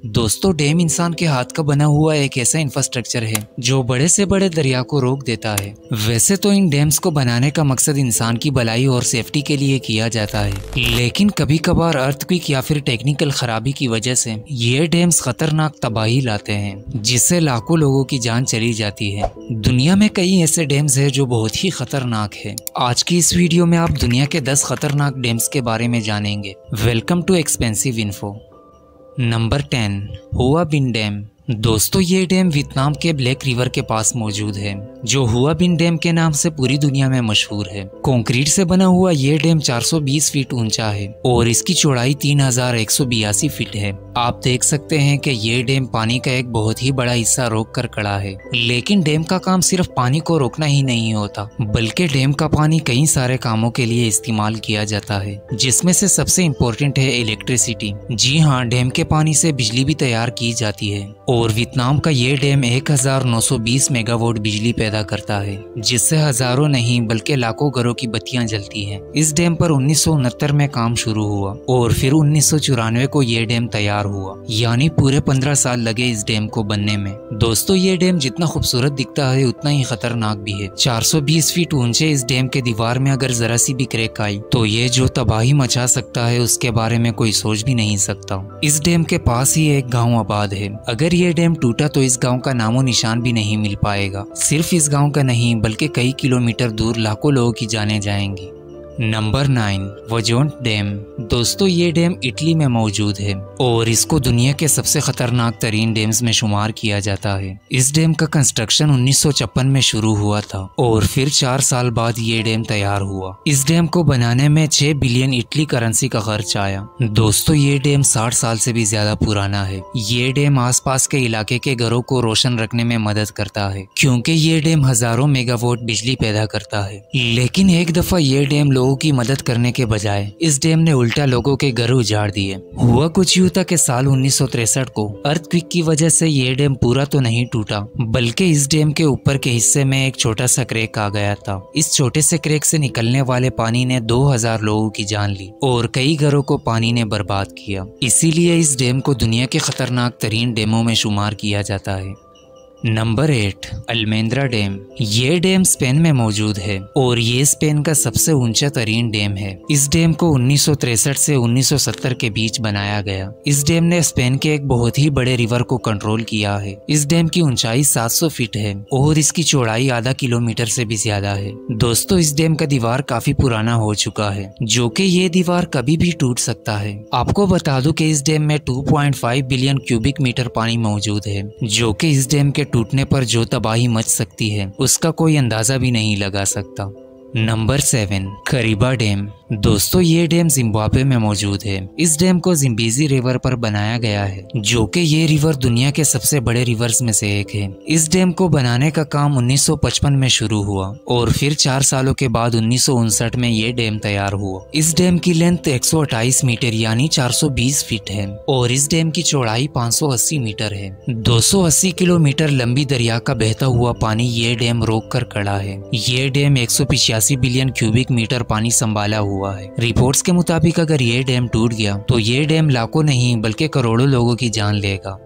दोस्तों, डैम इंसान के हाथ का बना हुआ एक ऐसा इंफ्रास्ट्रक्चर है जो बड़े से बड़े दरिया को रोक देता है। वैसे तो इन डैम्स को बनाने का मकसद इंसान की भलाई और सेफ्टी के लिए किया जाता है, लेकिन कभी कभार अर्थक्वेक या फिर टेक्निकल खराबी की वजह से ये डैम्स खतरनाक तबाही लाते हैं, जिससे लाखों लोगों की जान चली जाती है। दुनिया में कई ऐसे डैम्स है जो बहुत ही खतरनाक है। आज की इस वीडियो में आप दुनिया के 10 खतरनाक डैम्स के बारे में जानेंगे। Welcome too expensive info. Number 10, हुआ बिन डैम। दोस्तों, ये डैम वियतनाम के ब्लैक रिवर के पास मौजूद है, जो हुआ बिन डैम के नाम से पूरी दुनिया में मशहूर है। कंक्रीट से बना हुआ ये डैम 420 फीट ऊंचा है और इसकी चौड़ाई 3182 फीट है। आप देख सकते हैं कि ये डैम पानी का एक बहुत ही बड़ा हिस्सा रोक कर खड़ा है। लेकिन डैम का काम सिर्फ पानी को रोकना ही नहीं होता, बल्कि डैम का पानी कई सारे कामों के लिए इस्तेमाल किया जाता है, जिसमें से सबसे इम्पोर्टेंट है इलेक्ट्रिसिटी। जी हाँ, डैम के पानी से बिजली भी तैयार की जाती है और वियतनाम का ये डैम 1920 मेगावाट बिजली पैदा करता है, जिससे हजारों नहीं बल्कि लाखों घरों की बत्तियां जलती हैं। इस डैम पर 1969 में काम शुरू हुआ और फिर 1994 को ये डैम तैयार हुआ, यानी पूरे 15 साल लगे इस डैम को बनने में। दोस्तों, ये डैम जितना खूबसूरत दिखता है उतना ही खतरनाक भी है। 420 फीट ऊंचे इस डैम के दीवार में अगर जरा सी भी क्रैक आई तो ये जो तबाही मचा सकता है उसके बारे में कोई सोच भी नहीं सकता। इस डैम के पास ही एक गाँव आबाद है। अगर ये डैम टूटा तो इस गांव का नामो निशान भी नहीं मिल पाएगा। सिर्फ इस गांव का नहीं बल्कि कई किलोमीटर दूर लाखों लोगों की जानें जाएंगी। Number 9, Vajont dam. दोस्तों, ये डैम इटली में मौजूद है और इसको दुनिया के सबसे खतरनाक तरीन डैम्स में शुमार किया जाता है। इस डैम का कंस्ट्रक्शन 1956 में शुरू हुआ था और फिर 4 साल बाद ये डैम तैयार हुआ। इस डैम को बनाने में 6 बिलियन इटली करेंसी का खर्च आया। दोस्तों, ये डैम 60 साल से भी ज्यादा पुराना है। ये डैम आसपास के इलाके के घरों को रोशन रखने में मदद करता है, क्योंकि ये डैम हजारों मेगावाट बिजली पैदा करता है। लेकिन एक दफा ये डैम लोगों की मदद करने के बजाय इस डैम ने उल्टा लोगों के घर उजाड़ दिए। हुआ कुछ यूं था कि साल 1963 को अर्थक्वेक की वजह से ये डैम पूरा तो नहीं टूटा, बल्कि इस डैम के ऊपर के हिस्से में एक छोटा सा क्रैक आ गया था। इस छोटे से क्रैक से निकलने वाले पानी ने 2000 लोगों की जान ली और कई घरों को पानी ने बर्बाद किया। इसीलिए इस डैम को दुनिया के खतरनाक तरीन डैमों में शुमार किया जाता है। Number 8, Almendra dam. ये डैम स्पेन में मौजूद है और ये स्पेन का सबसे ऊंचा तरीन डैम है। इस डैम को 1963 से 1970 के बीच बनाया गया। इस डैम ने स्पेन के एक बहुत ही बड़े रिवर को कंट्रोल किया है। इस डैम की ऊंचाई 700 फीट है और इसकी चौड़ाई आधा किलोमीटर से भी ज्यादा है। दोस्तों, इस डैम का दीवार काफी पुराना हो चुका है, जो कि ये दीवार कभी भी टूट सकता है। आपको बता दूं कि इस डैम में 2.5 बिलियन क्यूबिक मीटर पानी मौजूद है, जो कि इस डैम के टूटने पर जो तबाही मच सकती है उसका कोई अंदाजा भी नहीं लगा सकता। Number 7, Kariba dam. दोस्तों, ये डैम जिम्बाब्वे में मौजूद है। इस डैम को जिम्बेजी रिवर पर बनाया गया है, जो कि ये रिवर दुनिया के सबसे बड़े रिवर्स में से एक है। इस डैम को बनाने का काम 1955 में शुरू हुआ और फिर 4 सालों के बाद 1959 में ये डैम तैयार हुआ। इस डैम की लेंथ 128 मीटर यानी 420 फीट है और इस डैम की चौड़ाई 580 मीटर है। 280 किलोमीटर लंबी दरिया का बहता हुआ पानी ये डैम रोक कर खड़ा है। ये डैम 185 बिलियन क्यूबिक मीटर पानी संभाला हुआ है। रिपोर्ट्स के मुताबिक अगर ये डैम टूट गया तो ये डैम लाखों नहीं बल्कि करोड़ों लोगों की जान लेगा।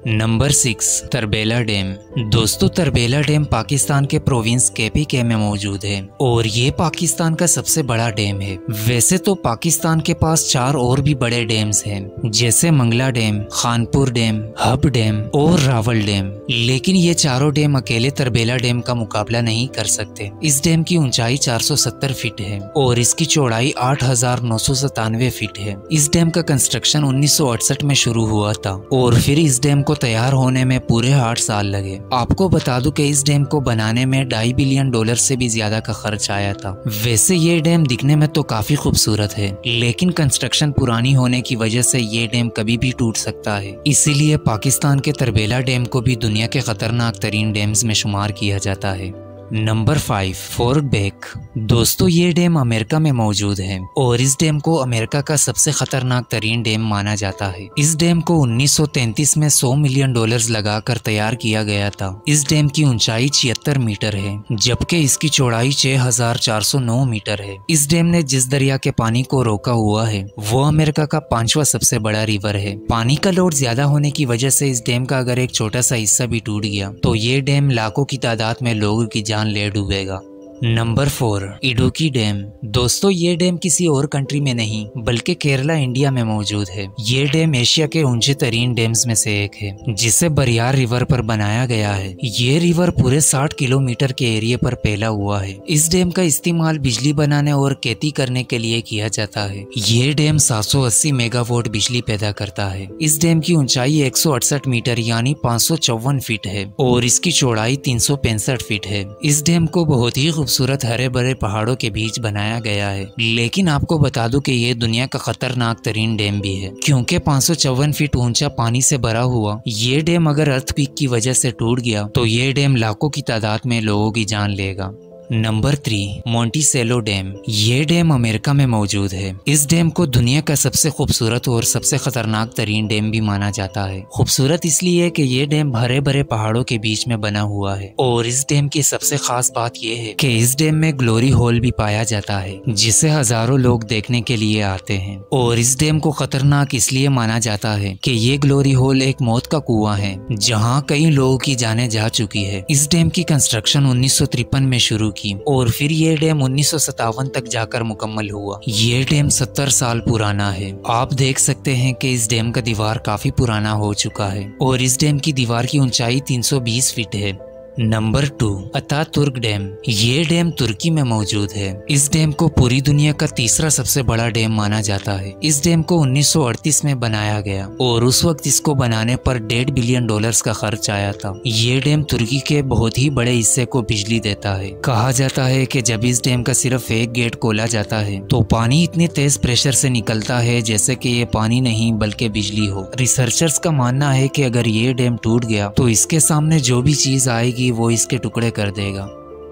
Number 6, Tarbela dam. दोस्तों, तरबेला डैम पाकिस्तान के प्रोविंस केपीके में मौजूद है और ये पाकिस्तान का सबसे बड़ा डैम है। वैसे तो पाकिस्तान के पास 4 और भी बड़े डैम्स हैं, जैसे Mangla dam, Khanpur dam, Hub dam और रावल डैम, लेकिन ये चारों डैम अकेले तरबेला डैम का मुकाबला नहीं कर सकते। इस डैम की ऊंचाई 470 फीट है और इसकी चौड़ाई 8997 फीट है। इस डैम का कंस्ट्रक्शन 1968 में शुरू हुआ था और फिर इस डैम को तैयार होने में पूरे 8 साल लगे। आपको बता दूं कि इस डैम को बनाने में $2.5 बिलियन से भी ज्यादा का खर्च आया था। वैसे ये डैम दिखने में तो काफी खूबसूरत है, लेकिन कंस्ट्रक्शन पुरानी होने की वजह से ये डैम कभी भी टूट सकता है। इसीलिए पाकिस्तान के तरबेला डैम को भी दुनिया के खतरनाक तरीन डैम्स में शुमार किया जाता है। Number 5 Fort Peck. दोस्तों ये डैम अमेरिका में मौजूद है और इस डैम को अमेरिका का सबसे खतरनाक तरीन डैम माना जाता है। इस डैम को 1933 में $100 मिलियन लगाकर तैयार किया गया था। इस डैम की ऊंचाई 76 मीटर है, जबकि इसकी चौड़ाई 6409 मीटर है। इस डैम ने जिस दरिया के पानी को रोका हुआ है वो अमेरिका का 5वां सबसे बड़ा रिवर है। पानी का लोड ज्यादा होने की वजह से इस डैम का अगर एक छोटा सा हिस्सा भी टूट गया तो ये डैम लाखों की तादाद में लोगों की जान ले डूबेगा। Number 4 Idukki dam. दोस्तों ये डैम किसी और कंट्री में नहीं बल्कि केरला इंडिया में मौजूद है। ये डैम एशिया के ऊंचे तरीन डैम्स में से एक है जिसे बरियार रिवर पर बनाया गया है। ये रिवर पूरे 60 किलोमीटर के एरिया पर फैला हुआ है। इस डैम का इस्तेमाल बिजली बनाने और खेती करने के लिए किया जाता है। ये डैम 780 मेगावाट बिजली पैदा करता है। इस डैम की ऊंचाई 168 मीटर यानी 554 फीट है और इसकी चौड़ाई 365 फीट है। इस डैम को बहुत ही खूबसूरत हरे भरे पहाड़ों के बीच बनाया गया है, लेकिन आपको बता दूं कि ये दुनिया का खतरनाक तरीन डैम भी है, क्योंकि 554 फीट ऊंचा पानी से भरा हुआ ये डैम अगर अर्थक्वेक की वजह से टूट गया तो ये डैम लाखों की तादाद में लोगों की जान लेगा। Number 3 Monticello dam. ये डैम अमेरिका में मौजूद है। इस डैम को दुनिया का सबसे खूबसूरत और सबसे खतरनाक तरीन डैम भी माना जाता है। खूबसूरत इसलिए कि ये डैम हरे भरे पहाड़ों के बीच में बना हुआ है और इस डैम की सबसे खास बात यह है कि इस डैम में ग्लोरी होल भी पाया जाता है जिसे हजारों लोग देखने के लिए आते हैं। और इस डैम को खतरनाक इसलिए माना जाता है कि ये ग्लोरी होल एक मौत का कुआं है जहाँ कई लोगों की जानें जा चुकी है। इस डैम की कंस्ट्रक्शन 1953 में शुरू की और फिर ये डैम 1957 तक जाकर मुकम्मल हुआ। ये डैम 70 साल पुराना है। आप देख सकते हैं कि इस डैम का दीवार काफी पुराना हो चुका है और इस डैम की दीवार की ऊंचाई 320 फीट है। Number 2 Ataturk dam. ये डैम तुर्की में मौजूद है। इस डैम को पूरी दुनिया का तीसरा सबसे बड़ा डैम माना जाता है। इस डैम को 1938 में बनाया गया और उस वक्त इसको बनाने पर $1.5 बिलियन का खर्च आया था। ये डैम तुर्की के बहुत ही बड़े हिस्से को बिजली देता है। कहा जाता है कि जब इस डैम का सिर्फ एक गेट खोला जाता है तो पानी इतने तेज प्रेशर से निकलता है जैसे कि ये पानी नहीं बल्कि बिजली हो। रिसर्चर्स का मानना है कि अगर ये डैम टूट गया तो इसके सामने जो भी चीज आएगी वो इसके टुकड़े कर देगा।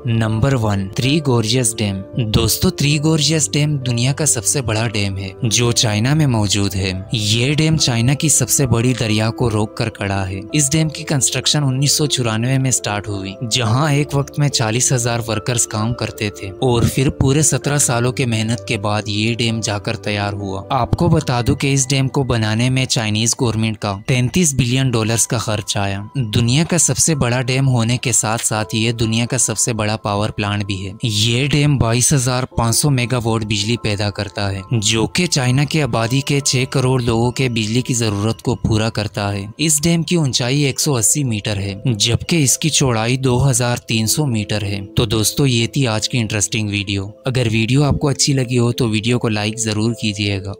Number 1 three gorgeous dam. दोस्तों थ्री गोर्जियस डैम दुनिया का सबसे बड़ा डैम है जो चाइना में मौजूद है। ये डैम चाइना की सबसे बड़ी दरिया को रोक कर खड़ा है। इस डैम की कंस्ट्रक्शन 1994 में स्टार्ट हुई, जहां एक वक्त में 40,000 वर्कर्स काम करते थे और फिर पूरे 17 सालों के मेहनत के बाद ये डैम जाकर तैयार हुआ। आपको बता दूं कि इस डैम को बनाने में चाइनीज गवर्नमेंट का $33 बिलियन का खर्च आया। दुनिया का सबसे बड़ा डैम होने के साथ साथ ये दुनिया का सबसे बड़ा पावर प्लांट भी है। ये डैम 22,500 मेगावाट बिजली पैदा करता है, जो कि चाइना की आबादी के 6 करोड़ लोगों के बिजली की जरूरत को पूरा करता है। इस डैम की ऊंचाई 180 मीटर है, जबकि इसकी चौड़ाई 2300 मीटर है। तो दोस्तों ये थी आज की इंटरेस्टिंग वीडियो। अगर वीडियो आपको अच्छी लगी हो तो वीडियो को लाइक जरूर कीजिएगा।